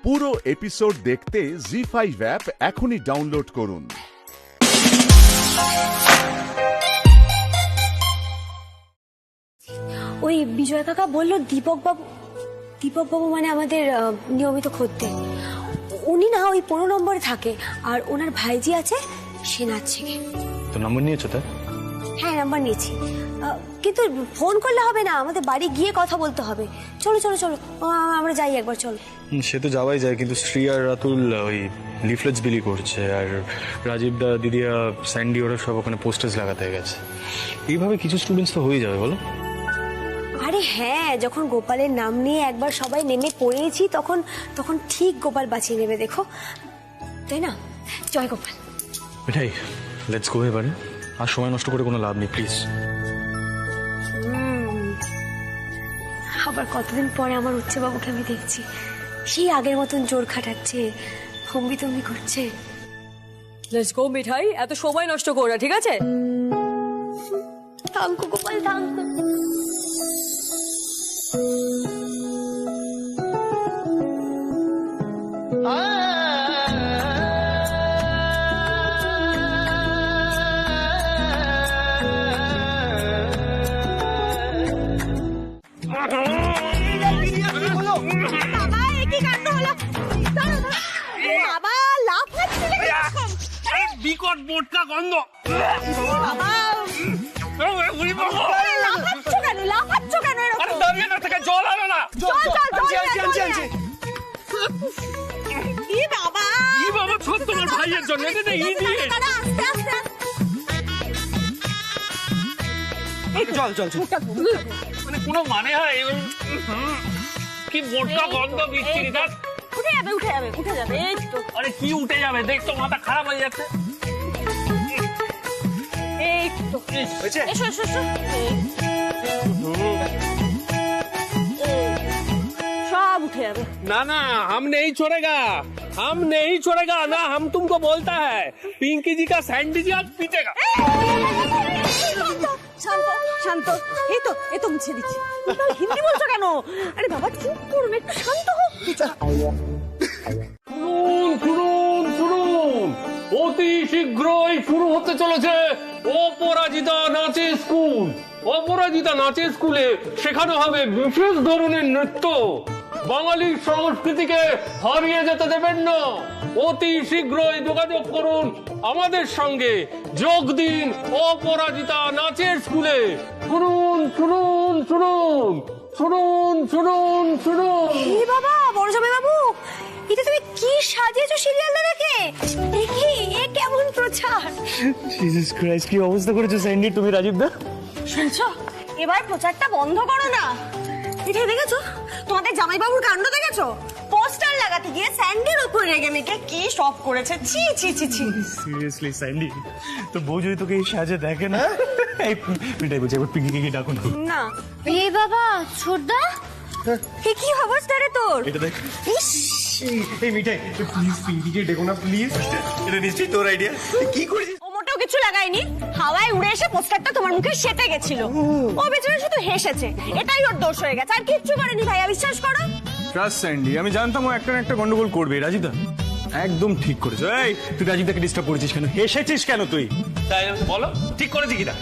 পুরো এপিসোড দেখতে জি5 অ্যাপ এখনই ডাউনলোড করুন। ওই বিজয় কাকা বললো দীপক বাবু মানে আমাদের নিয়মিত খদ্দের। উনি না ওই 15 নম্বরে থাকে, আর ওনার ভাইজি আছে সে নাচ শেখে। তো নম্বর নিয়েছো তাই? হ্যাঁ, নাম্বার নিয়েছি, কিন্তু ফোন করলে হবে না, আমাদের বাড়ি গিয়ে কথা বলতে হবে। চলো চলো চলো, আমরা যাই একবার, চলো। সে তো যাওয়াই যায়, কিন্তু শ্রী আর রাতুল ওই লিফলেটস বিলি করছে, আর রাজীব দা, দিদিয়া, স্যান্ডি ওরা সব ওখানে পোস্টার্স লাগাতে গেছে। এইভাবে কিছু স্টুডেন্টস তো হয়ে যাবে বলো। আরে হ্যাঁ, যখন গোপালের নাম নিয়ে একবার সবাই নেমে পড়েছি তখন ঠিক গোপাল বাঁচিয়ে নেবে, দেখো, তাই না? জয় গোপাল। এটাই, লেটস গো এবারে। আর সময় নষ্ট করে কোনো লাভ নেই, প্লিজ। আবার কতদিন পরে আমার উচ্চবাবুকে আমি দেখছি, সেই আগের মতন জোর খাটাচ্ছে, হম্বি তম্বি করছে। লেটস গো মিঠাই, এত সময় নষ্ট করো না, ঠিক আছে? Thank you Gopal, thank you. বিকট বোটকা গন্ধ। দাঁড়িয়ে না থেকে জল আনো না। বাবা ছোট তোমার ভাইয়ের জন্য মানে কোনো মানে হয়? কি বোটকা গন্ধ বিচ্ছিরি। উঠে যাবে এই তো। আরে কি উঠে যাবে, দেখ তো মাথা খারাপ হয়ে যাচ্ছে। এই তো এসো এসো এসো। সব উঠে যাবে। ना ना हम नहीं छोड़ेगा ना, हम तुमको बोलता है पिंकी जी का सैंडी जी आज पीटेगा। শান্ত শান্ত, এই তো মুছে দিচ্ছি। হিন্দি বলছো কেন? আরে বাবা চুপ করুন, একটু শান্ত হোক। শুনুন, অতি শীঘ্রই শুরু হতে চলেছে অপরাজিতা নাচের স্কুল। অপরাজিতা নাচের স্কুলে শেখানো হবে বিশেষ ধরনের নৃত্য। বাঙালি সংস্কৃতিকে হারিয়ে যেতে দেবেন না। অতি শীঘ্রই যোগাযোগ করুন আমাদের সঙ্গে, যোগ দিন অপরাজিতা নাচের স্কুলে। শুনুন। এই বাবা, বড় জামাই বাবু, এটা তুমি কি সাজিয়েছো সিরিয়ালটা দেখে? দেখি এ কেমন প্রচার। জিসাস ক্রাইস্ট, কি অবস্থা করেছো স্যান্ডি তুমি, রাজীব দা? শুনছো, এবার প্রচারটা বন্ধ করো না। এটা দেখেছো, তোমাদের জামাইবাবুর কাণ্ড দেখেছো? পোস্টার লাগাতে গিয়ে স্যান্ডির উপর রেগে মেগে কি সব করেছে। ছি ছি ছি ছি। সিরিয়াসলি স্যান্ডি, তো বউ যদি তোকে এই সাজে দেখে না, এই মিঠাই বলছে একবার পিঙ্কিকে কি ডাকুন না। এই বাবা ছোটদা, এ কি অবস্থা রে তোর? এটা দেখ। এই মিঠাই প্লিজ পিঙ্কিকে ডেকো না প্লিজ। এটা নিশ্চয়ই তোর আইডিয়া। কি করেছিস? ও মোটেও কিছু লাগায়নি, হাওয়ায় উড়ে এসে পোস্টারটা তোমার মুখে সেটে গেছিল। ও বেচারা শুধু হেসেছে, এটাই ওর দোষ হয়ে গেছে, আর কিচ্ছু করেনি ভাইয়া, বিশ্বাস করো। ট্রাস্ট স্যান্ডি, আমি জানতাম ও একটা না একটা গন্ডগোল করবে। রাজীব দা একদম ঠিক করেছো। এই তুই রাজীব দাকে ডিস্টার্ব করেছিস কেন? হেসেছিস কেন তুই? তাই বলো, ঠিক করেছি কিনা?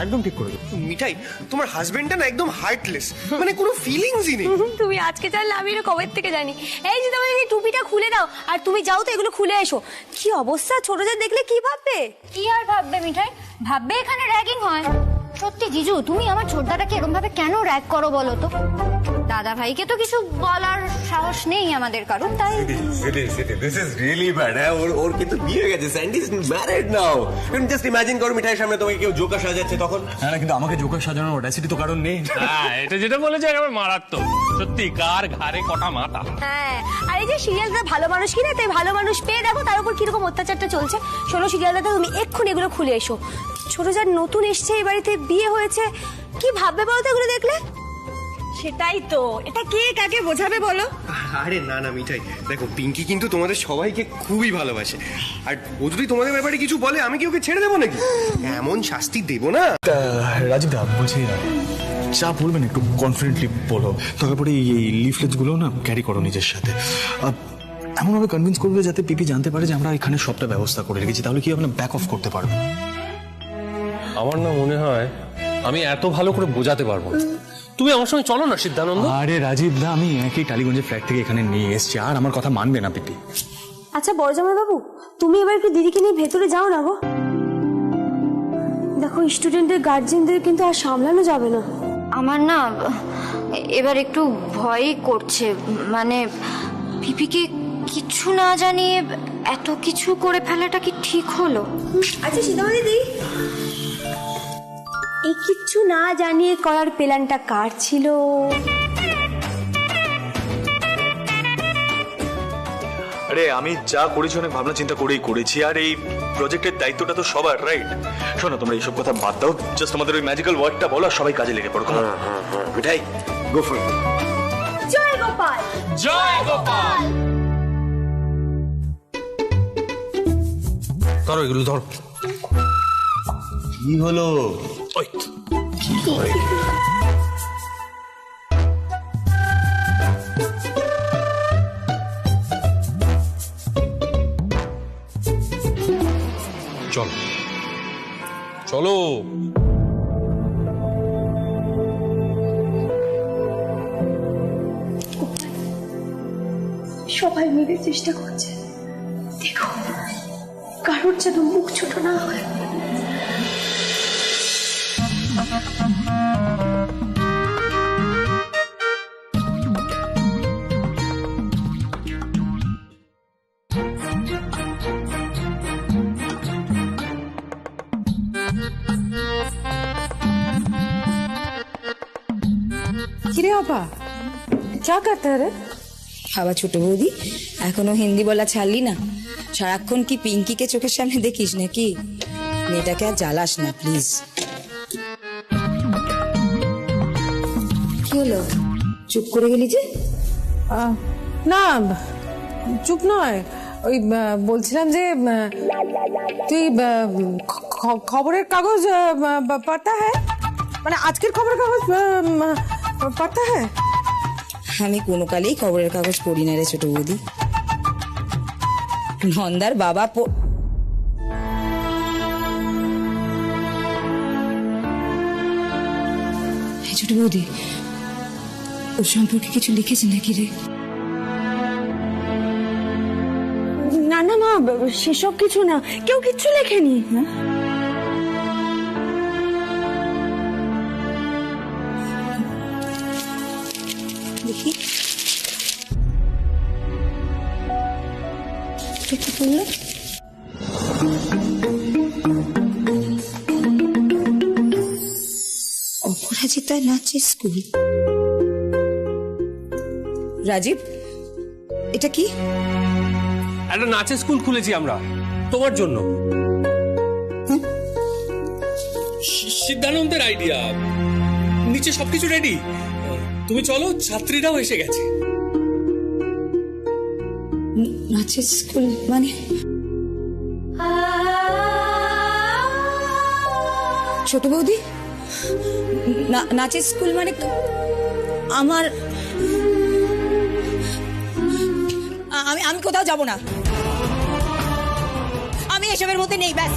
একদম ঠিক করেছো। মিঠাই, তোমার হাজবেন্ডটা না একদম হার্টলেস, মানে কোনো ফিলিংসই নেই। তুমি আজকে জানলে, আমি এটা কবে থেকে জানি। এই যে তোমাদের এই টুপিটা খুলে দাও, আর তুমি যাও তো এগুলো খুলে এসো। কি অবস্থা, ছোটদের দেখলে কি ভাববে? কি আর ভাববে মিঠাই? ভাববে এখানে র্যাগিং হয়। সত্যি জিজু, তুমি আমার ছোটদাটাকে এরকম ভাবে কেন র্যাগ করো বলো তো? দাদা ভাইকে তো কিছু বলার সাহস নেই আমাদের কারণ, তাই। This is really bad. ওর কিন্তু বিয়ে হয়ে গেছে, Sandy is married now. Just imagine করো মিঠাইয়ের সামনে তোমাকে কেউ জোকার সাজাচ্ছে তখন। না কিন্তু আমাকে জোকার সাজানোর অডাসিটি তো কারণ নেই। হ্যাঁ, এটা যেটা বলেছে একেবারে মারাত্মক। সত্যি, কার ঘাড়ে কটা মাথা। হ্যাঁ, আর এই যে সিরিয়ালটা ভালো মানুষ কিনা, তাই ভালো মানুষ পেয়ে দেখো তার উপর কিরকম অত্যাচারটা চলছে। শোনো, সিরিয়ালটাতে তুমি এক্ষুনি এগুলো খুলে এসো। ছোট যার নতুন এসছে, এই বাড়িতে বিয়ে হয়েছে, কি ভাববে বলো তো এগুলো দেখলে? সেটাই তো, এটা কে কাকে বোঝাবে বলো? আরে না না মিঠাই, দেখো পিঙ্কি কিন্তু তোমাদের সবাইকে খুবই ভালোবাসে, আর ও যদি তোমাদের ব্যাপারে কিছু বলে আমি কি ওকে ছেড়ে দেবো নাকি? এমন শাস্তি দেবো না। রাজীব দা বলছি, যা বলবেন একটু কনফিডেন্টলি বলো, তারপরে এই লিফলেটস গুলো না ক্যারি করো নিজের সাথে। এমনভাবে কনভিন্স করবে যাতে পিপি জানতে পারে যে আমরা এখানে সবটা ব্যবস্থা করে রেখেছি, তাহলে কি আপনার ব্যাক অফ করতে পারবে। আমার না মনে হয় আমি এত ভালো করে বোঝাতে পারবো না। তুমি আমার সঙ্গে চলো না সিদ্ধানন্দ। আরে রাজীব দা, আমি একই টালিগঞ্জের ফ্ল্যাট থেকে এখানে নিয়ে এসেছি, আর আমার কথা মানবে না পিপি। আচ্ছা বড় জামাই বাবু, তুমি এবার একটু দিদিকে নিয়ে ভেতরে যাও না গো। দেখো স্টুডেন্টের গার্জেনদের কিন্তু আর সামলানো যাবে না। আমার না এবার একটু ভয়ই করছে, মানে পিপিকে কিছু না জানিয়ে এত কিছু করে ফেলাটা কি ঠিক হলো? আচ্ছা সীতামা দিদি, এই কিচ্ছু না জানিয়ে করার প্ল্যানটা কার ছিল? আরে আমি যা করেছি অনেক ভাবনা চিন্তা করেই করেছি, আর এই প্রজেক্টের দায়িত্বটা তো সবার, রাইট? শোনো, তোমরা এইসব কথা বাদ দাও, জাস্ট আমাদের ওই ম্যাজিক্যাল ওয়ার্ডটা বলো আর সবাই কাজে লেগে পড়ো। মিঠাই গো ফর ইট। জয় গোপাল, জয় গোপাল। ধরো এগুলো, ধরো। কি হলো? ওই চলো চলো। সবাই মিলে চেষ্টা করছে, দেখো কারোর যেন মুখ ছোট না হয়। কিরে আপা, क्या करते रे? বাবা ছোট বৌদি, এখনো হিন্দি বলা ছাড়লি না? সারাক্ষণ কি পিঙ্কিকে চোখের সামনে দেখিস নাকি? মেয়েটাকে আর জ্বালাস না প্লিজ। কি হলো, চুপ করে গেলি যে? না চুপ নয়, ওই বলছিলাম যে তুই খবরের কাগজ পড়তা হ্যাঁ, মানে আজকের খবরের কাগজ পড়তা হ্যাঁ? আমি কোনো কালেই খবরের কাগজ পড়ি না রে ছোট বৌদি। নন্দার বাবা ছোট বৌদি, ওর সম্পর্কে কিছু লিখেছে নাকি রে? না না মা, সেসব কিছু না, কেউ কিচ্ছু লেখেনি। দেখি কি করলো? অপরাজিতা নাচের স্কুল। রাজীব, এটা কি? একটা নাচের স্কুল খুলেছি আমরা তোমার জন্য। সিদ্ধানন্দের আইডিয়া, নিচে সবকিছু রেডি, তুমি চলো, ছাত্রীরাও এসে গেছে। নাচের স্কুল মানে? ছোট বৌদি, নাচের স্কুল মানে আমার, আমি কোথাও যাব না, আমি এসবের মধ্যে নেই, ব্যাস।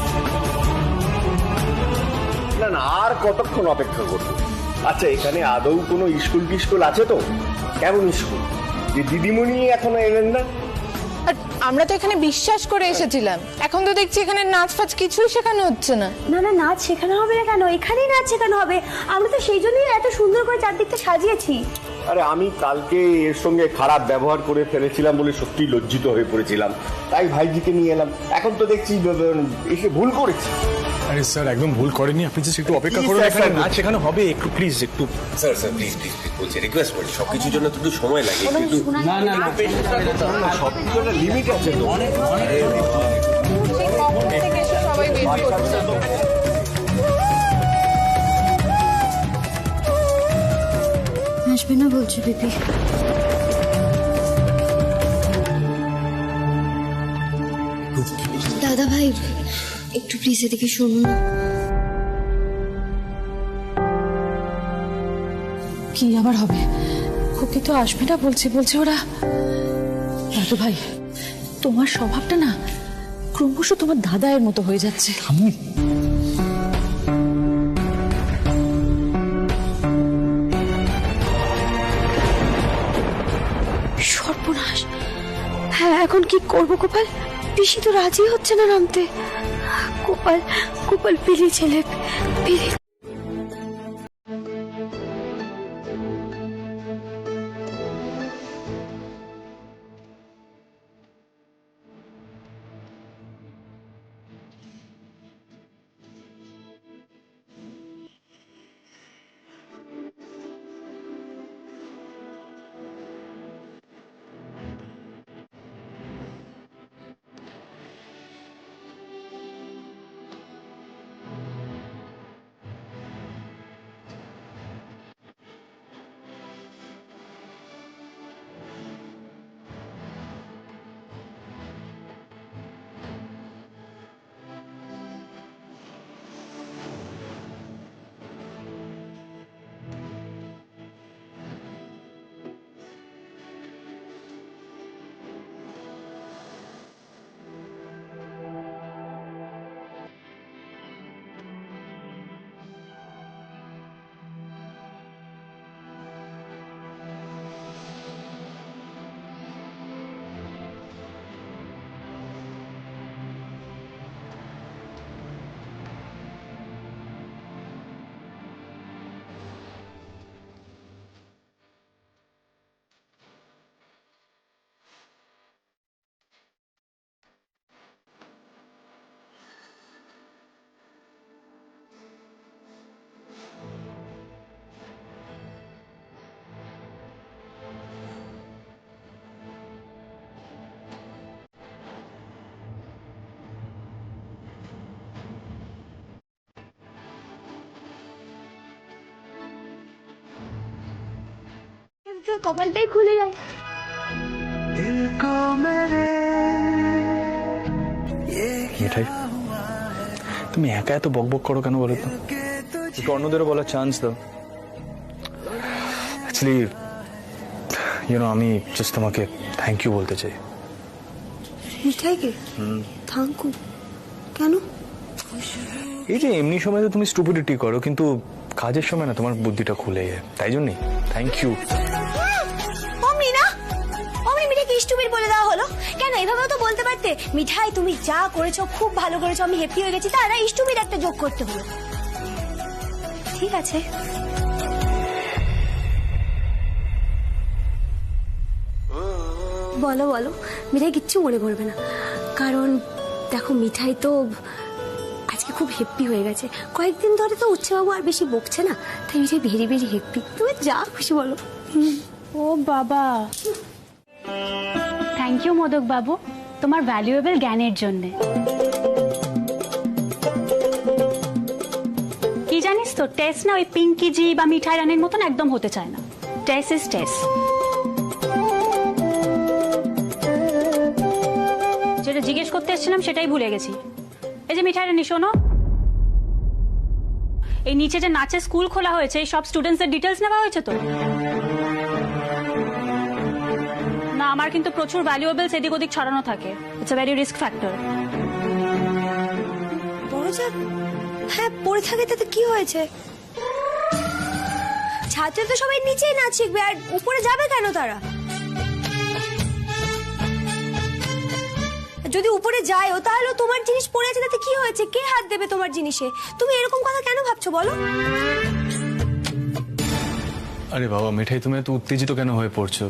না না, আর কতক্ষণ অপেক্ষা করবো? আচ্ছা, এখানে আদৌ কোনো স্কুল টিস্কুল আছে তো? কেমন স্কুল যে দিদিমণি এখনো এলেন না? আমরা তো এখানে বিশ্বাস করে এসেছিলাম, এখন তো দেখছি এখানে নাচ ফাচ কিছুই শেখানো হচ্ছে না। না না, নাচ শেখানো হবে না কেন? এখানেই নাচ শেখানো হবে। আমরা তো সেই জন্যই এত সুন্দর করে চারদিকটা সাজিয়েছি। আরে আমি কালকে এর সঙ্গে খারাপ ব্যবহার করে ফেলেছিলাম বলে সত্যি লজ্জিত হয়ে পড়েছিলাম, তাই ভাইজিকে নিয়ে এলাম। এখন তো দেখছি এসে ভুল করেছি। আরে স্যার, একদম ভুল করেনি, আপনি জাস্ট একটু অপেক্ষা করুন, এখানে নাচ শেখানো হবে, একটু প্লিজ, একটু। Sir sir please please please বলছি, রিকোয়েস্ট করছি, সবকিছুর জন্য তো একটু সময় লাগে, কিন্তু না না না, সবকিছু একটা লিমিট আছে তো। সবাই বের করছে। আসবে না বলছো পিপি? দাদা ভাই, একটু প্লিজ এদিকে শুনুন। কি আবার হবে? খুকি তো আসবে না বলছে ওরা। দাদু ভাই, তোমার স্বভাবটা না ক্রমশ তোমার দাদায়ের মতো হয়ে যাচ্ছে। আমি সর্বনাশ। হ্যাঁ, এখন কি করব গোপাল? পিসি তো রাজি হচ্ছে না নামতে। গোপাল, গোপাল পিলি ছেলে, পিলি। কপালটাই খুলে যায়। মিঠাই, তুমি একা এত বকবক করো কেন বলো তো? একটু অন্যদেরও বলার চান্স দাও। অ্যাকচুয়ালি আমি জাস্ট তোমাকে থ্যাংক ইউ বলতে চাই। মিঠাইকে থ্যাংক ইউ কেন? এই যে এমনি সময় তো তুমি স্টুপিডিটি করো, কিন্তু কাজের সময় না তোমার বুদ্ধিটা খুলে যায়, তাই জন্যই থ্যাংক ইউ। স্টুপিড বলে দেওয়া হলো কেন? এভাবেও তো বলতে পারতে, মিঠাই তুমি যা করেছো খুব ভালো করেছো, আমি হ্যাপি হয়ে গেছি। তারা স্টুপিড একটা যোগ করতে হলো। ঠিক আছে, বলো বলো। মিঠাই কিচ্ছু মনে করবে না, কারণ দেখো মিঠাই তো আজকে খুব হ্যাপি হয়ে গেছে। কয়েকদিন ধরে তো উচ্ছেবাবু আর বেশি বকছে না, তাই মিঠাই ভেরি ভেরি হ্যাপি। তুমি যা খুশি বলো। ও বাবা, থ্যাংক ইউ মোদক বাবু, তোমার ভ্যালুয়েবল জ্ঞানের জন্য। কি জানিস তো, টেস্ট না ওই পিঙ্কি জি বা মিঠাই রানীর মতন একদম হতে চায় না। Test is test. যেটা জিজ্ঞেস করতে এসেছিলাম সেটাই ভুলে গেছি। এই যে মিঠাই রানী শোনো, এই নিচে যে নাচের স্কুল খোলা হয়েছে, এই সব স্টুডেন্টসদের ডিটেলস নেওয়া হয়েছে তো? না, আমার কিন্তু প্রচুর ভ্যালুয়েবলস এদিক ওদিক ছড়ানো থাকে। It's a very risk factor. হ্যাঁ, পড়ে থাকে তাতে কি হয়েছে? ছাত্র তো সবাই নিচেই নাচ শিখবে, আর উপরে যাবে কেন তারা? যদি উপরে যায়ও তাহলে তোমার জিনিস পড়ে আছে, তাতে কি হয়েছে? কে হাত দেবে তোমার জিনিসে? তুমি এরকম কথা কেন ভাবছো বলো? আরে বাবা মিঠাই, তুমি এত উত্তেজিত কেন হয়ে পড়ছো?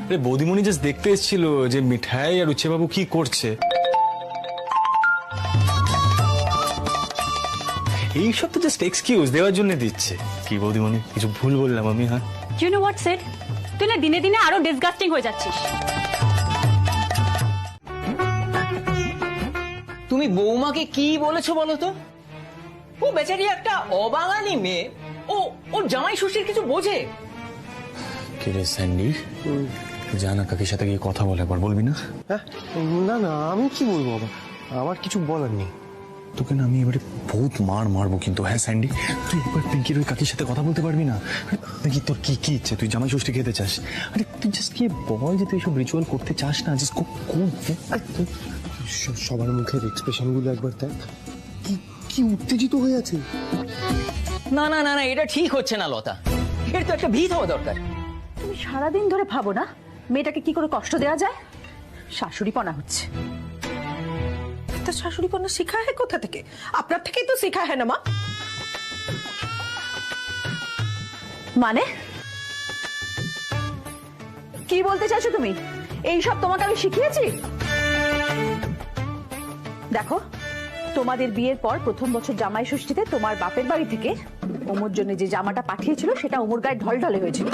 আরে বৌদিমণি জাস্ট দেখতে এসেছিল যে মিঠাই আর উচ্ছেবাবু কি করছে। এইসব তো জাস্ট এক্সকিউজ দেওয়ার জন্য দিচ্ছে। কি বৌদিমণি, কিছু ভুল বললাম আমি? হ্যাঁ, ইউ নো হোয়াট সেড, তুই না দিনে দিনে আরো ডিসগাস্টিং হয়ে যাচ্ছিস। তুমি বৌমাকে কি বলেছো বলো তো? ও বেচারি একটা অবাঙালি মেয়ে, ও জামাই ষষ্ঠীর কিছু বোঝে? কি রে স্যান্ডি, জানা কাকির সাথে গিয়ে কথা বলে একবার বলবি না? না না, আমি কি বলবো বাবা, আমার কিছু বলার নেই। তোকে না আমি এবারে বহুত মারবো কিন্তু। হ্যাঁ স্যান্ডি, তুই একবার পিঙ্কির ওই কাকির সাথে কথা বলতে পারবি না নাকি? তোর কি কি ইচ্ছে? তুই জামাই ষষ্ঠী খেতে চাস? আরে তুই জাস্ট গিয়ে বল যে তুই সব রিচুয়াল করতে চাস না। জাস্ট সবার মুখের এক্সপ্রেশন গুলো একবার দেখ, কি উত্তেজিত হয়ে আছে। না না না না, এটা ঠিক হচ্ছে না লতা, এর তো একটা ভিত হওয়া দরকার। তুমি সারাদিন ধরে ভাবো না মেয়েটাকে কি করে কষ্ট দেওয়া যায়। শাশুড়িপনা হচ্ছে। তা শাশুড়িপনা শেখা হয় কোথা থেকে? আপনার থেকেই তো শেখা হয় না মা। মানে কি বলতে চাইছো তুমি? এই সব তোমাকে আমি শিখিয়েছি? দেখো, তোমাদের বিয়ের পর প্রথম বছর জামাই ষষ্ঠীতে তোমার বাপের বাড়ি থেকে ওমর জন্য যে জামাটা পাঠিয়েছিল সেটা ওমর গায়ে ঢলঢলে হয়েছিল।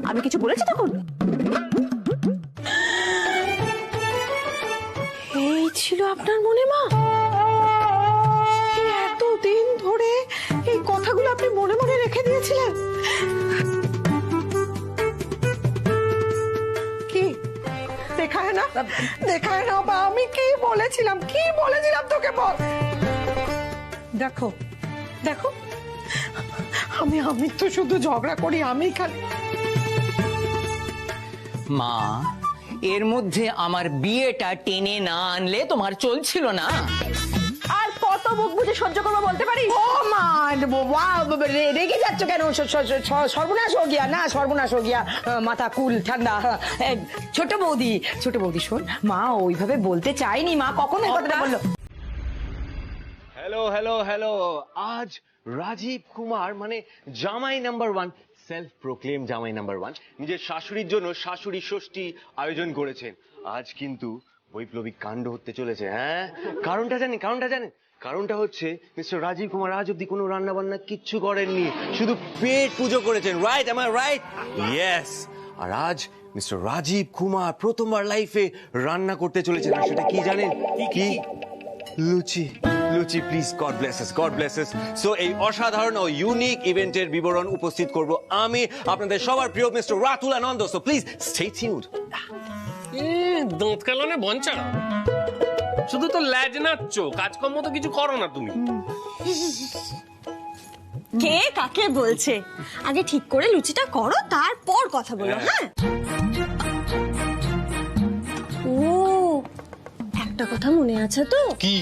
আমি কিছু বলেছি তখন? এই ছিল আপনার মনে মা? এতদিন ধরে এই কথাগুলো আপনি মনে মনে রেখে দিয়েছিলেন? কি দেখা হয় না? দেখা হয় না বা আমি কি বলেছিলাম তোকে বল। দেখো দেখো, আমি তো শুধু ঝগড়া করি, আমি খালি। মা, এর মধ্যে আমার বিয়েটা টেনে না আনলে তোমার চলছিল না। আর কত বুক বুঝে সহ্য করবো বলতে পারি? ও মা, রেগে যাচ্ছ কেন? সর্বনাশ হো গিয়া না, সর্বনাশ হো গিয়া। মাথা কুল ঠান্ডা। ছোট বৌদি শোন, মা ওইভাবে বলতে চাইনি, মা কখনো কথাটা বললো। হ্যালো হ্যালো হ্যালো, আজ রাজীব কুমার মানে জামাই নাম্বার 1, সেলফ প্রোক্লেম জামাই নাম্বার 1, নিজের শাশুড়ির জন্য শাশুড়ি ষষ্ঠী আয়োজন করেছেন। আজ কিন্তু বৈপ্লবিক কাণ্ড হতে চলেছে। হ্যাঁ, কারণটা জানেন? কারণটা হচ্ছে মিস্টার রাজীব কুমার আজ অব্দি কোনো রান্না বান্না কিচ্ছু করেননি, শুধু পেট পুজো করেছেন। Right, M I right? Yes. আর আজ মিস্টার রাজীব কুমার প্রথমবার লাইফে রান্না করতে চলেছেন। আর সেটা কি জানেন? কি? Luchi. Please, God bless us. So এই অসাধারণ ও ইউনিক ইভেন্টের বিবরণ উপস্থিত করব আমি, আপনাদের সবার প্রিয় mister Ratul Anand. So please stay tuned. দাঁত কালানে বঞ্চারা, শুধু তো ল্যাজ নাচ্ছ, কাজকর্ম তো কিছু করো না তুমি। কে কাকে বলছে? আগে ঠিক করে লুচিটা করো, তারপর কথা বলো। হ্যাঁ, ও একটা কথা মনে আছে তো? কি?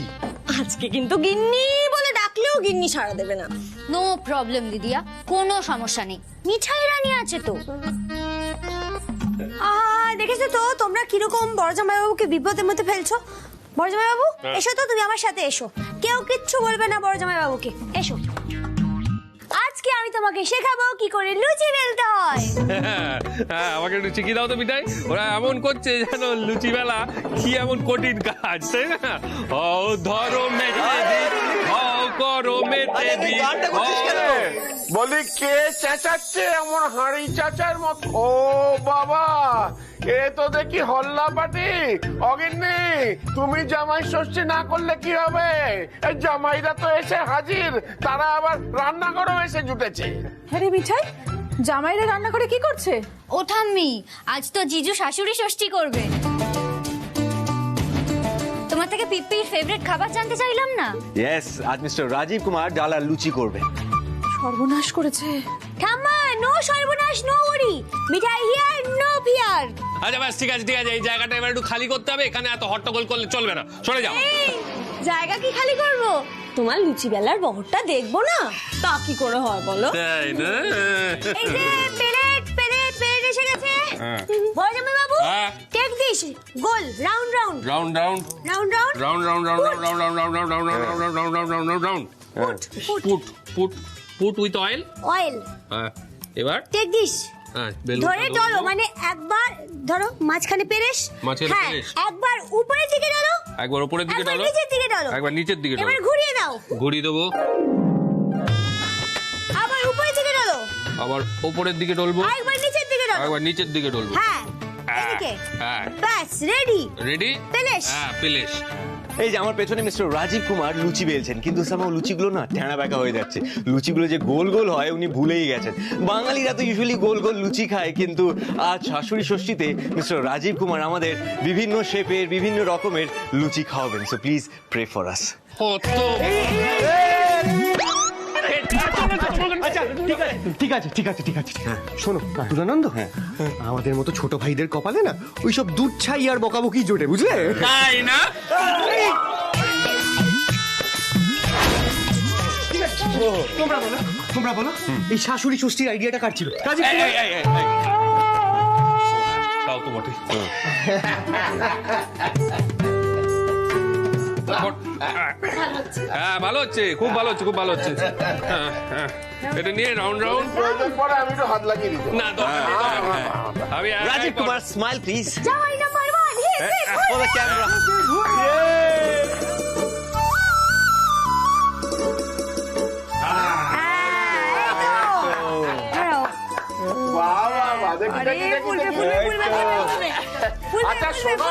আজকে কিন্তু গিন্নি বলে ডাকলেও গিন্নি সাড়া দেবে না। নো প্রবলেম দিদিয়া, কোনো সমস্যা নেই, মিঠাই রানী আছে তো। দেখেছো তো তোমরা কিরকম বড় জামাইবাবুকে বিপদের মধ্যে ফেলছো। বড় জামাইবাবু এসো তো, তুমি আমার সাথে এসো। কেউ কিচ্ছু বলবে না বড় জামাইবাবুকে, এসো। আজকে আমি তোমাকে শেখাবো কি করে লুচি বেলতে হয়। হ্যাঁ, আমাকে একটু শিখিয়ে দাও তো মিঠাই। ওরা এমন করছে যেন লুচি বেলা কি এমন কঠিন কাজ, তাই না? ও ধরো মেটে করো মেটে বলি কে চেঁচাচ্ছে এমন হাঁড়ি চাচার মত? ও বাবা, এ তো দেখি হল্লা পাটি। অগিন্নি, তুমি জামাই ষষ্ঠী না করলে কি হবে? এই জামাইরা তো এসে হাজির, তারা আবার রান্না করো এসে জুটেছে। আরে মিঠাই, জামাইরা রান্না করে কি করছে? ও ঠাম্মি, আজ তো জিজু শাশুড়ি ষষ্ঠী করবে। তোমার থেকে পিপ্পির ফেভারিট খাবার জানতে চাইলাম না? ইয়েস, আজ মিস্টার রাজীব কুমার ডাল আর লুচি করবে। সর্বনাশ করেছে। ঠাম্মা, নো সর্বনাশ, নো ওরি, মিঠাই হিয়ার, নো ফিয়ার। আচ্ছা ব্যাস, ঠিক আছে, এই জায়গাটা এবার একটু খালি করতে হবে। এখানে এত হট্টগোল করলে চলবে না, সরে যাও। জায়গা কি খালি করবো? তোমার লুচি বেলার বহরটা দেখবো না? তা কি করে হয় বলো? তাই না? এই যে প্লেট এসে গেছে। বড় জামাইবাবু, টেক দিস, গোল রাউন্ড পুট উইথ অয়েল। এবার টেক দিস, ধরে ডলো, মানে একবার ধরো মাঝখানে পেরেশ। হ্যাঁ, একবার উপরের দিকে ডলো, একবার উপরের দিকে ডলো, নিচের দিকে ডলো, একবার নিচের দিকে ডলো। এবার ঘুরিয়ে দাও, ঘুরিয়ে দেবো। আবার উপরের দিকে ডলো, আবার উপরের দিকে ডলবো, একবার নিচের দিকে ডলো, একবার নিচের দিকে ডলবো। হ্যাঁ, এদিকে। হ্যাঁ, ব্যাস রেডি। রেডি? পেলেশ। হ্যাঁ, পেলেশ। এই যে আমার পেছনে মিস্টার রাজীব কুমার লুচি বেলছেন, কিন্তু সামাও লুচিগুলো না ঠেঁড়া ব্যাকা হয়ে যাচ্ছে। লুচিগুলো যে গোল গোল হয় উনি ভুলেই গেছেন। বাঙালিরা তো ইউজুয়ালি গোল গোল লুচি খায়, কিন্তু আজ শাশুড়ি ষষ্ঠীতে মিস্টার রাজীব কুমার আমাদের বিভিন্ন শেপের বিভিন্ন রকমের লুচি খাওয়াবেন। So please pray for us. ঠিক আছে শোনো তুলানন্দ, আমাদের মতো ছোট ভাইদের কপালে না ওইসব দুধ ছাই আর বকাবকি জোটে, বুঝলে? তাই না? তোমরা বলো এই শাশুড়ি ষষ্ঠীর আইডিয়াটা কার ছিল? তাও তো বটে। হ্যাঁ ভালো হচ্ছে, খুব ভালো হচ্ছে, খুব ভালো হচ্ছে। এটা নিয়ে রাউন্ড রাউন্ড। প্রয়োজন পড়ে আমি একটু হাত লাগিয়ে দিতে। না আমি রাজীব কুমার স্মাইল প্লিজ। জামাই number 1 he is for the camera. আচ্ছা শোনো,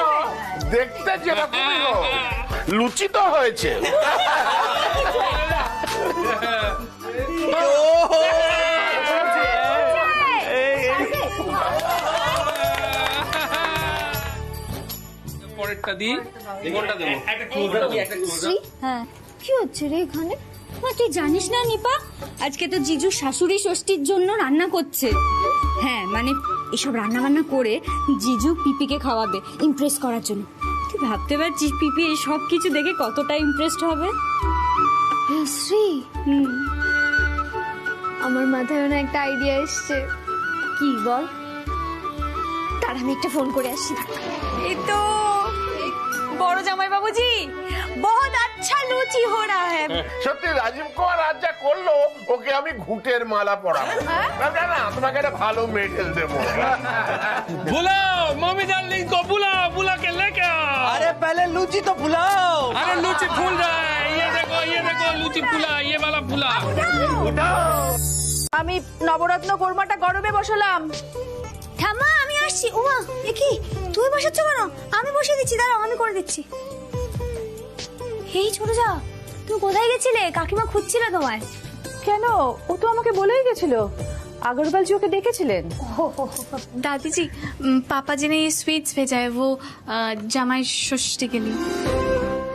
দেখতে যেরকমই হোক লুচি তো হয়েছে। পরেরটা দিই, কোনটা দেবো? হ্যাঁ কি হচ্ছে রে এখানে? তুই জানিস না নিপা, আজকে তো জিজু শাশুড়ি ষষ্ঠীর জন্য রান্না করছে। হ্যাঁ মানে এসব রান্না বান্না করে জিজু পিপিকে খাওয়াবে ইমপ্রেস করার জন্য। তুই ভাবতে পারছিস পিপি এই সব কিছু দেখে কতটা ইমপ্রেসড হবে? শ্রী, আমার মাথায় না একটা আইডিয়া এসছে। কি বল? তার আমি একটা ফোন করে আসি। এই তো বড় জামাই বাবুজি, বহুত আচ্ছা লুচি হো রহা হ্যায়। সত্যি রাজীব কুমার আজ যা করলো, ওকে আমি ঘুঁটের মালা পরাবো। না তোমাকে একটা ভালো মেডেল দেবো। बुलाओ मम्मी डार्लिंग को, बुलाओ, बुला के लेके आओ। अरे पहले लूची तो फुलाओ। अरे लूची फूल रहा है, ये देखो लूची फूला, ये वाला फूला। আমি নবরত্ন কোরমাটা গরমে বসালাম। ঠাম্মা আমি আসছি। উমা এ কি তুই বসাচ্ছ কেন? আমি বসিয়ে দিচ্ছি, দাঁড়াও আমি করে দিচ্ছি। এই ছোট যা, তুমি কোথায় গেছিলে? কাকিমা খুঁজছিল তোমায়। কেন? ও তো আমাকে বলেই গেছিল। अग्रवाल जी ओके ডেকেছিলেন। दादी जी, पापा जी ने ये स्वीट्स भेजा है, वो जमाई षष्ठी के लिए।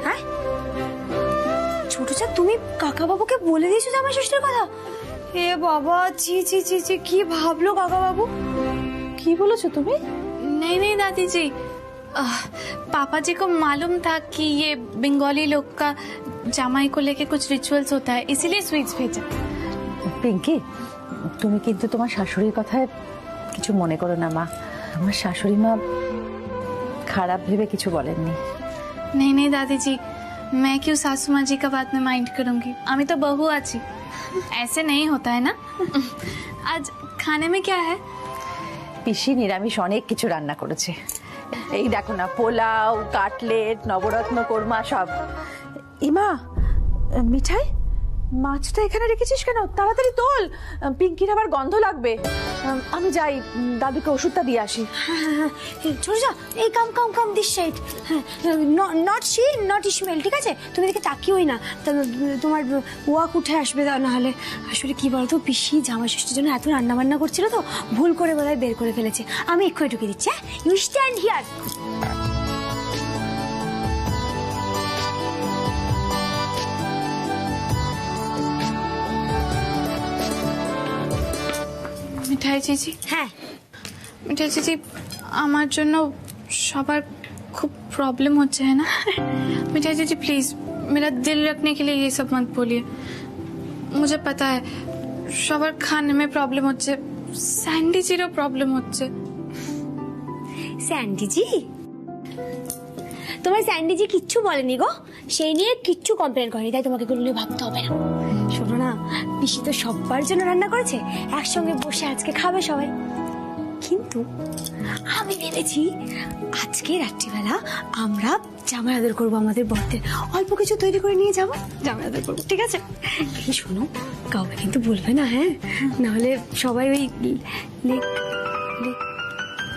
হ্যাঁ ছোট যা, তুমি কাকা বাবুকে বলে দিয়েছো জামাই ষষ্ঠীর কথা? এ বাবা, ছি ছি ছি ছি, কি ভাবলো কাকা বাবু? কি বলেছো তুমি? नहीं नहीं दादी जी, पापा जी को मालूम था कि ये बंगाली लोग का जमाई को लेके कुछ रिचुअल्स होता है, इसीलिए स्वीट्स भेजा। পিঙ্কি, তুমি কিন্তু তোমার শাশুড়ির কথায় কিছু মনে করো না মা। আমার শাশুড়ি মা খারাপ ভেবে কিছু বলেননি। नहीं नहीं दादी जी, मैं क्यों सासू माँ जी का बात में माइंड करूंगी? আমি তো बहु আছি, ऐसे नहीं होता है ना। आज खाने में क्या है? পিসি নিরামিষ অনেক কিছু রান্না করেছে। এই দেখো না, পোলাও, কাটলেট, নবরত্ন কোরমা সব। ইমা, মিঠাই মাছটা এখানে রেখেছিস কেন? তাড়াতাড়ি তোল, পিঙ্কির আবার গন্ধ লাগবে। আমি যাই দাদুকে ওষুধটা দিয়ে আসি। ছোট যা, এই কাম কাম কাম দিস সাইড। হ্যাঁ, নট শি নট ইসমাইল, ঠিক আছে? তুমি দেখে তাকিওই না, তোমার ওয়াক উঠে আসবে না হলে। আসলে কি বলতো, পিসি জামাই ষষ্ঠীর জন্য এত রান্না বান্না করছিল তো, ভুল করে বোধহয় বের করে ফেলেছে। আমি এক্ষুনি ঢুকে দিচ্ছি। হ্যাঁ, ইউ স্ট্যান্ড হিয়ার। মিঠাই জিজি, হ্যাঁ মিঠাই জিজি, আমার জন্য সবার खूब प्रॉब्लम हो जाए ना। मिठाई जीजी प्लीज मेरा दिल रखने के लिए ये सब मत बोलिए। मुझे पता है সবার খানে में प्रॉब्लम হচ্ছে, স্যান্ডি জিরও প্রবলেম হচ্ছে। স্যান্ডি জি? তোমার স্যান্ডি জি কিচ্ছু বলেনি গো, সেই নিয়ে কিচ্ছু কমপ্লেন করেনি, তাই তোমাকে এগুলো নিয়ে ভাবতে হবে না। শোনো না, পিসি তো সবার জন্য রান্না করেছে, একসঙ্গে বসে আজকে খাবে সবাই। কিন্তু আমি ভেবেছি আজকে রাত্রিবেলা আমরা জামাই আদর করবো, আমাদের বরদের অল্প কিছু তৈরি করে নিয়ে যাবো, জামাই আদর করবো, ঠিক আছে? এই শোনো, কাউকে কিন্তু বলবে না, হ্যাঁ? নাহলে সবাই ওই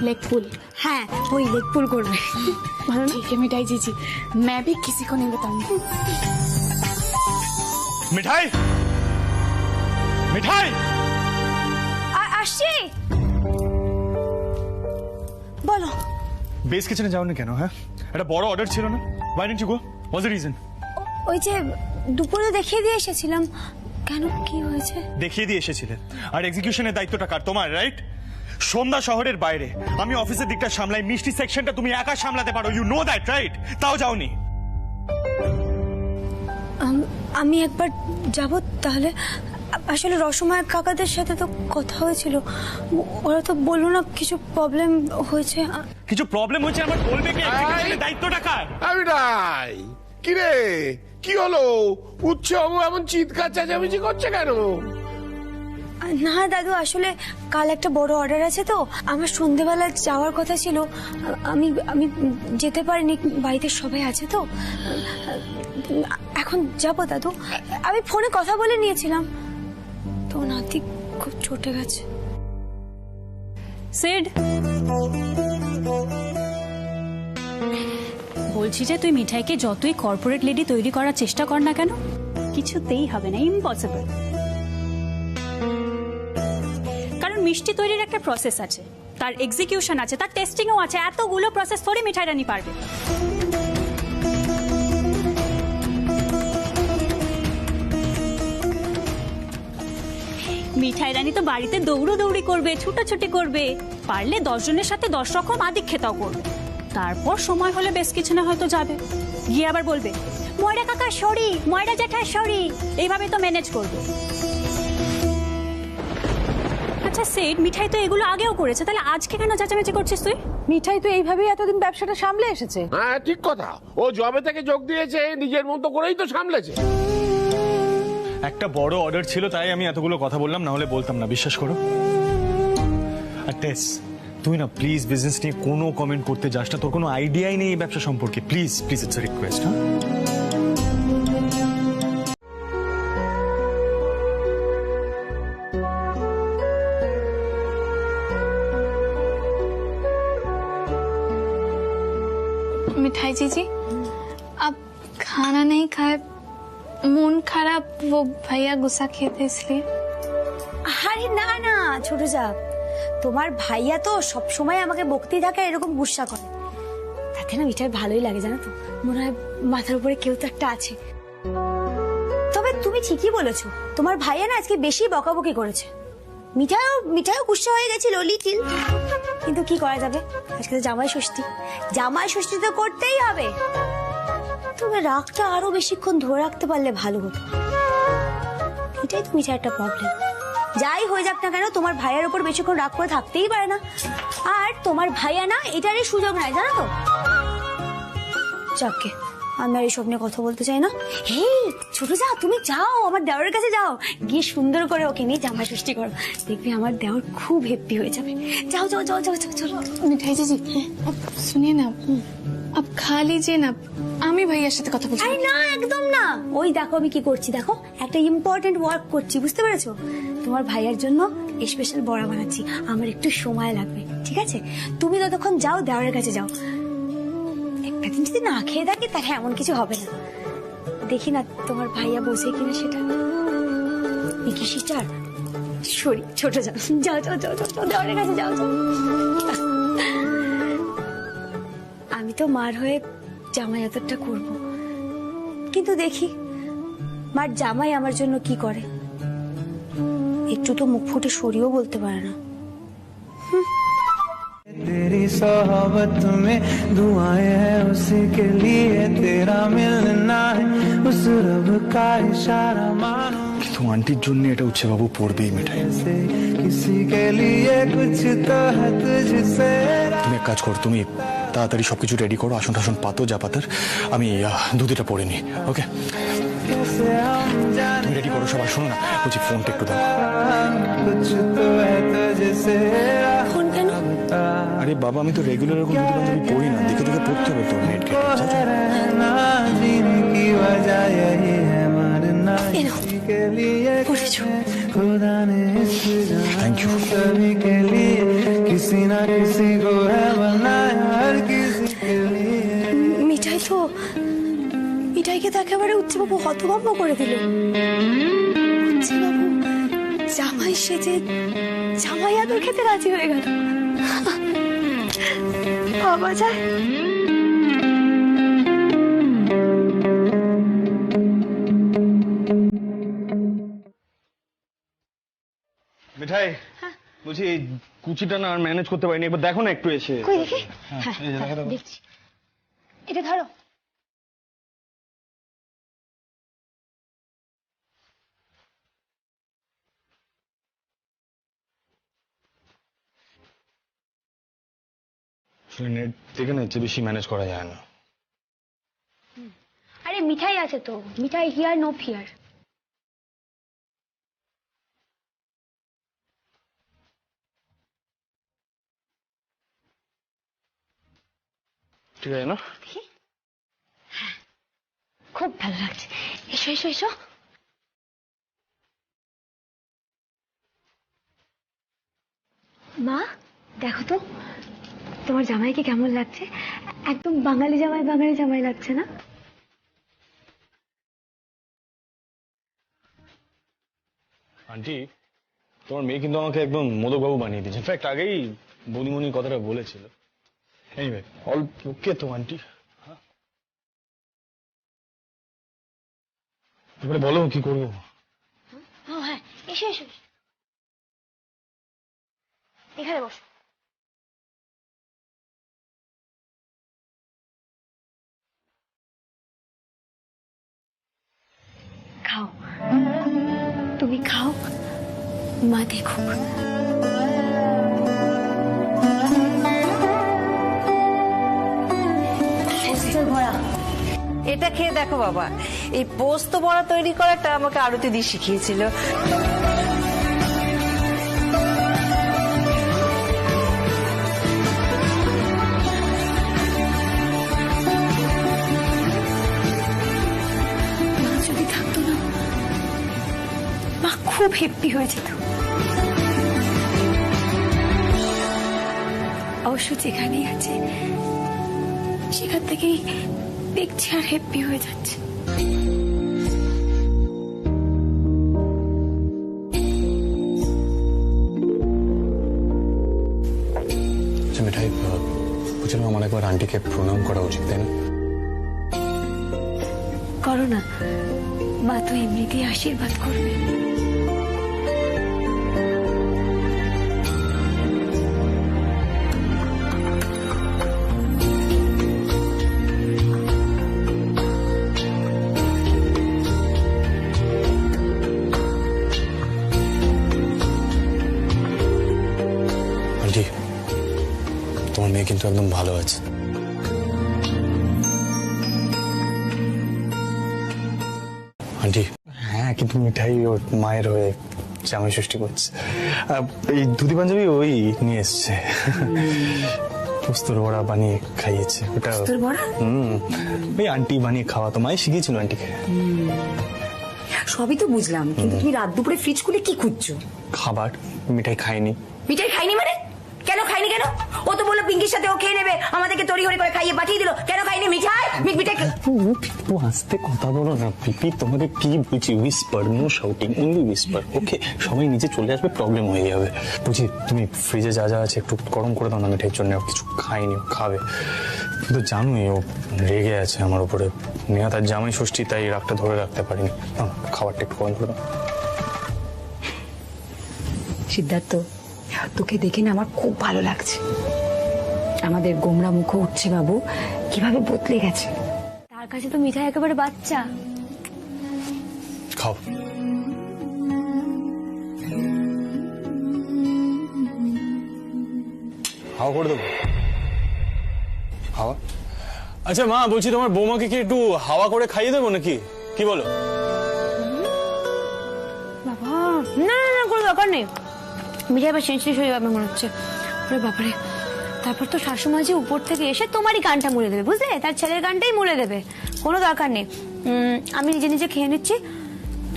लेग पुल। হ্যাঁ ওই লেগ পুল করবে। भालो ठीक है मिठाई जीजी, मैं भी किसी को नहीं बताऊंगी। মিঠাই মিঠাই আসছি। বলো। বেস কিচেনে যাওনি কেন? হ্যাঁ, একটা বড় অর্ডার ছিল না? Why didn't you go? What's the reason? ওই যে দুপুরে দেখিয়ে দিয়ে এসেছিলাম। কেন, কি হয়েছে? দেখিয়ে দিয়ে এসেছিলে, আর এক্সিকিউশনের দায়িত্বটা কার? তোমার, রাইট? সন্ধ্যা শহরের বাইরে, আমি অফিসের দিকটা সামলাই, মিষ্টি সেকশনটা তুমি একা সামলাতে পারো, ইউ নো দ্যাট, রাইট? তাও যাওনি। আমি একবার যাব তাহলে। আসলে রসময় কাকাদের সাথে তো কথা হয়েছিল, ওরা তো বললো না কিছু প্রবলেম হয়েছে। কিছু প্রবলেম হয়েছে আমার বলবে কি? দায়িত্বটা কার? আমি নাই। কি রে, কি হলো? উৎসব এমন চিৎকার চেঁচামেচি করছে কেন? না দাদু, আসলে কাল একটা বড় অর্ডার আছে তো আমার সন্ধেবেলা যাওয়ার কথা ছিল। আমি আমি যেতে পারিনি, বাড়িতে সবাই আছে তো। এখন যাব দাদু। আমি ফোনে কথা বলে নিয়েছিলাম তো, নাতি খুব চটে গেছে। সিড, বলছি যে তুই মিঠাইকে যতই কর্পোরেট লেডি তৈরি করার চেষ্টা কর না কেন, কিছুতেই হবে না, ইম্পসিবল। কারণ মিষ্টি তৈরির একটা প্রসেস আছে, তার এক্সিকিউশন আছে, তার টেস্টিংও আছে। এতগুলো প্রসেস থোড়ি মিঠাই রানী পারবে। মিঠাই রানী তো বাড়িতে দৌড়ি করবে, ছুটাছুটি করবে, পারলে 10 জনের সাথে 10 রকম আদিক্ষেতাও করবে। তারপর সময় হলে বেশ কিছু না হয়তো যাবে, গিয়ে আবার বলবে ময়রা কাকা সরি, ময়রা জ্যাঠা সরি, এইভাবে তো ম্যানেজ করবে। আচ্ছা সেট, মিঠাই তো এগুলো আগেও করেছে, তাহলে আজকে কেন চেঁচামেচি করছিস তুই? মিঠাই তো এইভাবেই এতদিন ব্যবসাটা সামলে এসেছে। হ্যাঁ ঠিক কথা, ও জবে থেকে যোগ দিয়েছে, নিজের মতো করেই তো সামলেছে। একটা বড় অর্ডার ছিল তাই আমি এতগুলো কথা বললাম, না হলে বলতাম না, বিশ্বাস করো। আর টেস, তুই না প্লিজ বিজনেস নিয়ে কোনো কমেন্ট করতে যাস না, তোর কোনো আইডিয়াই নেই এই ব্যবসা সম্পর্কে, please please, it's a request. হ্যাঁ, मिठाई जीजी, अब खाना नहीं खाए, मूड खराब, वो भैया गुस्सा किए थे इसलिए। আরে না না ছোট যা, তোমার ভাইয়া তো সব সময় আমাকে বকতেই থাকে, এরকম গুসা করে। তাতে না মিঠাই ভালোই লাগে, জানো তো, মনে হয় মাথার উপরে কেউ তো একটা আছে। তবে তুমি ঠিকই বলেছো, তোমার ভাইয়া না আজকে বেশি বকাবকি করেছে। মিঠাইও গুসা হয়ে গেছিল লিটিল, কিন্তু কি করা যাবে, আজকে তো জামাই ষষ্ঠী, জামাই ষষ্ঠী তো করতেই হবে। তুমি রাগটা আরো বেশিক্ষণ ধরে রাখতে পারলে ভালো হতো, এটাই তো মিঠাই একটা প্রবলেম। যাই হয়ে যাক না কেন, তোমার ভাইয়ের উপর বেশিক্ষণ রাগ করে থাকতেই পারে না। আর তোমার ভাইয়া না এটারই সুযোগ নাই, জানো তো। যাকে আমি আর এইসব নিয়ে কথা বলতে চাই না। হেই ছোট যা, তুমি যাও আমার দেওরের কাছে, যাও গিয়ে সুন্দর করে ওকে নিয়ে জামাই ষষ্ঠী করো, দেখবি আমার দেওর খুব হ্যাপি হয়ে যাবে। যাও যাও যাও যাও যাও চলো। मिठाई जीजी, अब सुनिए ना, अब खा लीजिए ना, আমি ভাইয়ার সাথে কথা বলছি। আরে না, একদম না। ওই দেখো আমি কি করছি, দেখো একটা ইম্পর্টেন্ট ওয়ার্ক করছি, বুঝতে পেরেছো? তোমার ভাইয়ার জন্য স্পেশাল বড়া বানাচ্ছি, আমার একটু সময় লাগবে, ঠিক আছে? তুমি ততক্ষণ যাও দেওরের কাছে যাও। একটা দিন যদি না খেয়ে থাকি তাহলে এমন কিছু হবে না। দেখি না তোমার ভাইয়া বসে কিনা সেটা। কি সিস্টার, সরি ছোট যাও, যাও যাও যাও যাও দেওরের কাছে যাও যাও। আমি তো মার হয়ে জামায়াতটা করব, কিন্তু দেখি মার জামাই আমার জন্য কি করে। একটু তো মুখ ফুটে সরিও বলতে পারে না। तेरी सोहबत में दुआएं हैं उसी के लिए, तेरा मिलना है उस रब का इशारा मानो। কিন্তু আন্টির জন্য এটা উচ্ছে বাবু পড়বেই মিঠাই। किसी के लिए कुछ तो है तुझसे। তুমি এক কাজ করো, তুমি তাড়াতাড়ি সবকিছু রেডি করো, আসন টাসন পাতো যা পাতার, আমি দুধটা পরে নি। ওকে তুমি রেডি করো সবাই। শোনো না, বলছি ফোনটা একটু দাও। ফোন কেন? আরে বাবা, আমি তো রেগুলার এরকম দুধ বান্ধবী পড়ি না, দেখে দেখে পড়তে হবে তো নেট কেটে। खुदा ने थैंक यू सभी के लिए किसी ना किसी को है बनाया हर किसी के लिए। মিঠাই তো মিঠাইকে তো একেবারে উচ্চবাবু হতভম্ব করে দিল। উচ্চবাবু জামাই সেজে জামাই আদর খেতে রাজি হয়ে গেল। বাবা যায়। মিঠাই বলছি এই কুচিটা না আর ম্যানেজ করতে পারিনি, একবার দেখো না একটু এসে। কই দেখি? হ্যাঁ, এই যে দেখো, দেখো। দেখছি। এটা ধরো। আসলে নেট থেকে না এর চেয়ে বেশি ম্যানেজ করা যায় না। আরে মিঠাই আছে তো, মিঠাই হিয়ার নো ফিয়ার। ঠিক আছে না? খুব ভালো লাগছে। এসো এসো এসো। মা দেখো তো তোমার জামাইকে কেমন লাগছে? একদম বাঙালি জামাই লাগছে না? আন্টি তোমার মেয়ে কিন্তু আমাকে একদম মোদকবাবু বানিয়ে দিয়েছে। ইনফ্যাক্ট আগেই বৌদিমণির কথাটা বলেছিল। এনিওয়ে অল ওকে তো আন্টি। এবারে বলো কি করবো? হ্যাঁ এসো এসো এখানে বসো। খাও, তুমি খাও, মা দেখুক। এটা খেয়ে দেখো বাবা, এই পোস্ত বড়া তৈরি করাটা আমাকে আরতি দিয়ে শিখিয়েছিল। মা যদি থাকতো না, মা খুব হ্যাপি হয়ে যেত। অবশ্য যেখানেই আছে সেখান থেকেই দেখছি আর হ্যাপি হয়ে যাচ্ছে। মিঠাই বুঝলাম আমার একবার আন্টিকে প্রণাম করা উচিত, তাই না? করো না, মা তো এমনিতেই আশীর্বাদ করবে। আন্টি তোমার মেয়ে কিন্তু একদম ভালো আছে। আন্টি হ্যাঁ, কিন্তু মিঠাই ওর মায়ের হয়ে জামাই ষষ্ঠী করছে। এই ধুতি পাঞ্জাবি ওই নিয়ে এসছে, পোস্তর বড়া বানিয়ে খাইয়েছে। ওটা ওই আন্টি বানিয়ে খাওয়াতো, মাই শিখিয়েছিল আন্টিকে। সবই তো বুঝলাম, কিন্তু তুমি রাত দুপুরে ফ্রিজ খুলে কি খুঁজছো? খাবার। মিঠাই খায়নি। মিঠাই খাইনি মানে? কেন খাইনি কেন? ও তো বললো পিঙ্কির সাথে ও খেয়ে নেবে, আমাদেরকে তড়িঘড়ি করে খাইয়ে পাঠিয়ে দিল। কেন খাইনি মিঠাই? মিঠাই একটু আস্তে কথা বলো না পিপি, তোমাকে কি বলছি? Whisper, no shouting, only whisper, okay? সবাই নিচে চলে আসবে, প্রবলেম হয়ে যাবে। বুঝি তুমি ফ্রিজে যা যা আছে একটু গরম করে দাও না মিঠাইয়ের জন্য। কিছু খাইনি, খাবে। তুমি তো জানোই ও রেগে আছে আমার উপরে। নেহা তার জামাই ষষ্ঠী, তাই রাগটা ধরে রাখতে পারিনি। খাবারটা একটু গরম করে দাও। সিদ্ধার্থ, তোকে দেখে না আমার খুব ভালো লাগছে। আমাদের গোমরা মুখ উঠছে বাবু, কিভাবে বদলে গেছে। তার কাছে তো মিঠাই একেবারে বাচ্চা। খাও। হাওয়া করে দেবো? হাওয়া? আচ্ছা মা, বলছি তোমার বৌমাকে কি একটু হাওয়া করে খাইয়ে দেবো নাকি, কি বলো? বাবা না না না, কোনো দরকার নেই। মিঠাই আবার সেন্সিটিভ হয়ে যাবে মনে হচ্ছে। ওরে বাবারে, তারপর তো শাশুমা যে উপর থেকে এসে তোমারই গানটা মুড়ে দেবে, বুঝলে? তার ছেলের গানটাই মুড়ে দেবে। কোনো দরকার নেই, আমি নিজে নিজে খেয়ে নিচ্ছি।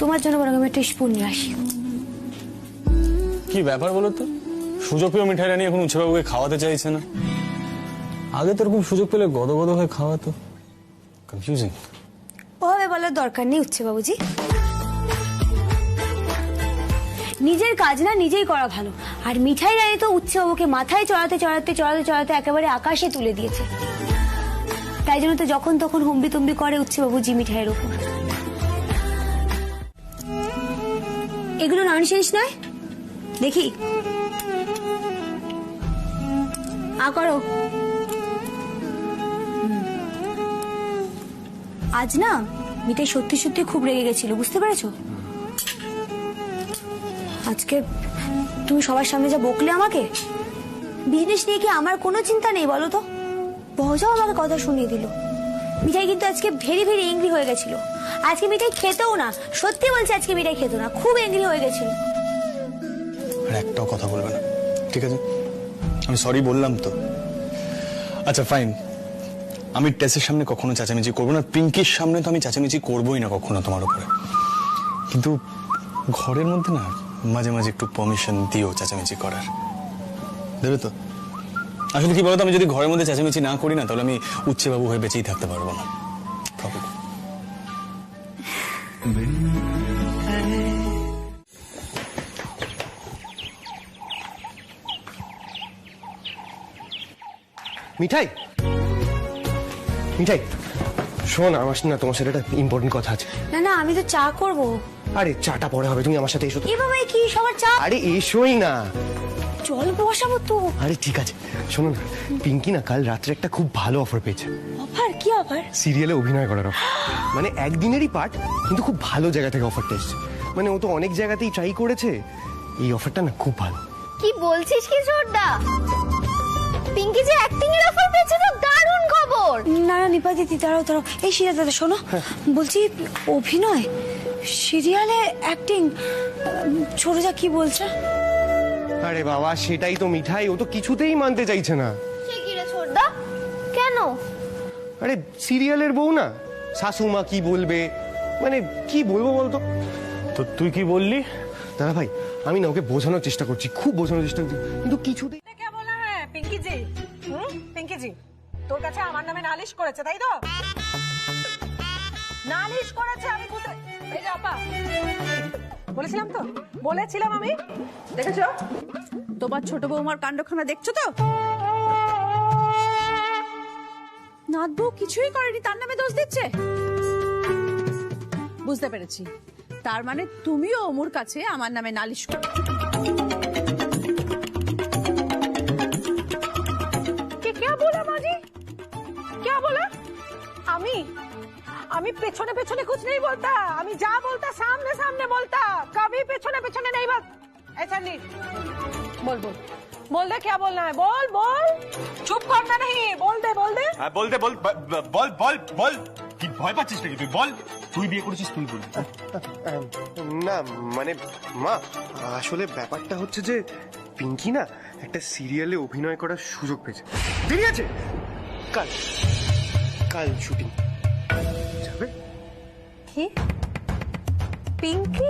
তোমার জন্য বরং আমি একটা স্পুন নিয়ে আসি। কি ব্যাপার বলো তো? সুযোগপ্রিয় মিঠাই রানী এখন উচ্ছেবাবুকে খাওয়াতে চাইছে না। আগে তো এরকম সুযোগ পেলে গদগদ হয়ে খাওয়াতো। কনফিউজিং। ওভাবে বলার দরকার নেই উচ্ছে বাবুজি, নিজের কাজ না নিজেই করা ভালো। আর মিঠাই রানী তো উচ্ছে বাবুকে মাথায় চড়াতে চড়াতে চড়াতে চড়াতে একেবারে আকাশে তুলে দিয়েছে। তাই জন্য তো যখন তখন হুম্বি তুম্বি করে উচ্ছে বাবুজি মিঠাইয়ের উপর। এগুলো ননসেন্স নয়, দেখি করো। আজ না মিঠাই সত্যি সত্যি খুব রেগে গেছিল, বুঝতে পেরেছো? আজকে তুমি সবার সামনে যা বকলে আমাকে, বিজনেস নিয়ে কি আমার কোনো চিন্তা নেই বলো তো? বজাও আমাকে কথা শুনিয়ে দিল। মিঠাই কিন্তু আজকে ভেরি ভেরি এংরি হয়ে গেছিল। আজকে মিঠাই খেতেও না, সত্যি বলছে আজকে মিঠাই খেতো না, খুব এংরি হয়ে গেছিল। আর একটাও কথা বলবে না, ঠিক আছে? আমি সরি বললাম তো। আচ্ছা ফাইন, আমি টেসের সামনে কখনো চেঁচামেচি করবো না, পিঙ্কির সামনে তো আমি চেঁচামেচি করবোই না কখনো তোমার উপরে। কিন্তু ঘরের মধ্যে না মাঝে মাঝে একটু পারমিশন দিও চেঁচামেচি করার, দেবে তো? আসলে কি বলতো, আমি যদি ঘরের মধ্যে চেঁচামেচি না করি না তাহলে আমি উচ্ছে বাবু হয়ে বেঁচেই থাকতে পারবো না। মিঠাই, মিঠাই শোন, আমার না তোমার সাথে একটা ইম্পর্টেন্ট কথা আছে। না না, আমি তো চা করব। আরে চাটা পরে হবে, তুমি আমার সাথে এসো। এভাবে কি সবার চা? আরে এসোই না, জল বসাবো তো। আরে ঠিক আছে, শোনো না, পিঙ্কি না কাল রাত্রে একটা খুব ভালো অফার পেয়েছে। অফার? কি অফার? সিরিয়ালে অভিনয় করার অফার। মানে একদিনেরই পার্ট, কিন্তু খুব ভালো জায়গা থেকে অফারটা এসেছে। মানে ও তো অনেক জায়গাতেই ট্রাই করেছে, এই অফারটা না খুব ভালো। কি বলছিস কি ছোটদা? পিঙ্কি যে অ্যাক্টিং এর অফার পেয়েছে, তো দারুণ খবর। না না নিপা দিদি, দাঁড়াও দাঁড়াও। এই সিরিয়াল দাদা শোনো, বলছি অভিনয় সিরিয়ালে অ্যাক্টিং, ছোটদা কি বলছে? আরে বাবা সেটাই তো মিঠাই, ও তো কিছুতেই মানতে চাইছে না। সে কি রে ছোটদা, কেন? আরে সিরিয়ালের বউ না, শাশুমা কি বলবে, মানে কি বলবো বলতো? তো তুই কি বললি? দাদা ভাই আমি না ওকে বোঝানোর চেষ্টা করছি, খুব বোঝানোর চেষ্টা করছি, কিন্তু কিছুতেই। পিঙ্কি জি, পিঙ্কি জি তোর কাছে আমার নামে নালিশ করেছে, তাই তো? নালিশ করেছে, আমি বুঝতে। এই যে আপা, বলেছিলাম তো, বলেছিলাম আমি। দেখেছো তোমার ছোট বৌমার কাণ্ডখানা, দেখছো তো? নাথ বউ কিছুই করেনি, তার নামে দোষ দিচ্ছে। বুঝতে পেরেছি, তার মানে তুমিও ওমর কাছে আমার নামে নালিশ করো। क्या बोला माजी, क्या बोला? আমি পেছনে পেছনে कुछ नहीं बोलता, আমি যা बोलता सामने सामने बोलता, कभी पेछने पेछने नहीं बोल। ऐसा नहीं, बोल बोल बोल दे, क्या बोलना है, बोल बोल, चुप करना नहीं, बोल दे बोल दे। হ্যাঁ বল দে, বল বল বল বল। কি ভয় পাচ্ছিস নাকি তুই? বল, তুই বিয়ে করেছিস তুই বল। না মানে মা, আসলে ব্যাপারটা হচ্ছে যে পিঙ্কি না একটা সিরিয়ালে অভিনয় করার সুযোগ পেয়েছে। ঠিক আছে, কাল কাল শুটিং যাবে। কি পিঙ্কি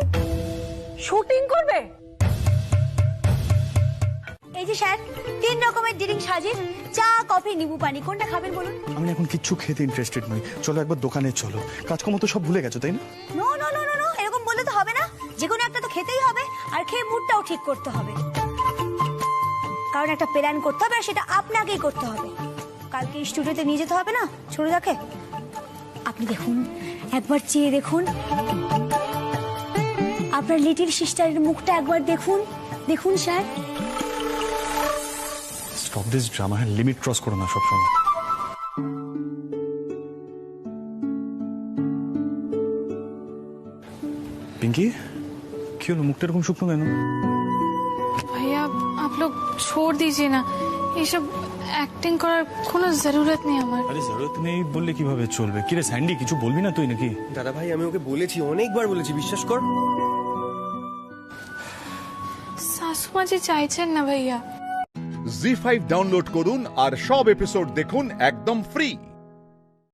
শুটিং করবে? এই যে স্যার, 3 রকমের ড্রিঙ্ক সাজিয়ে, চা কফি নিবু পানি, কোনটা খাবেন বলুন? আমি এখন কিচ্ছু খেতে ইন্টারেস্টেড নই, চলো একবার দোকানে চলো। কাজকর্ম তো সব ভুলে গেছো তাই না? নো নো নো নো, এরকম বললে তো হবে না। যে কোনো একটা তো খেতেই হবে, আর খেয়ে মুডটাও ঠিক করতে হবে। কারণ একটা প্ল্যান করতে হবে, আর সেটা আপনাকেই করতে হবে। কালকে স্টুডিওতে নিয়ে যেতে হবে না ছোটদাকে। আপনি দেখুন, একবার চেয়ে দেখুন, আপনার লিটিল সিস্টারের মুখটা একবার দেখুন। দেখুন sir. Stop this drama, limit cross করো না সবসময়। पिंकी क्यों मुख एरकम शुकनो केन? भैया आप लोग छोड़ दीजिए ना, ये सब एक्टिंग করার কোনো জরুরত নেই আমার। আরে জরুরত নেই বললে কিভাবে চলবে? কি রে স্যান্ডি, কিছু বলবি না তুই নাকি? দাদা ভাই আমি ওকে বলেছি, অনেকবার বলেছি, বিশ্বাস কর। শাশুমা জি চাইছেন না ভাইয়া। জি5 ডাউনলোড করুন আর সব এপিসোড দেখুন একদম ফ্রি।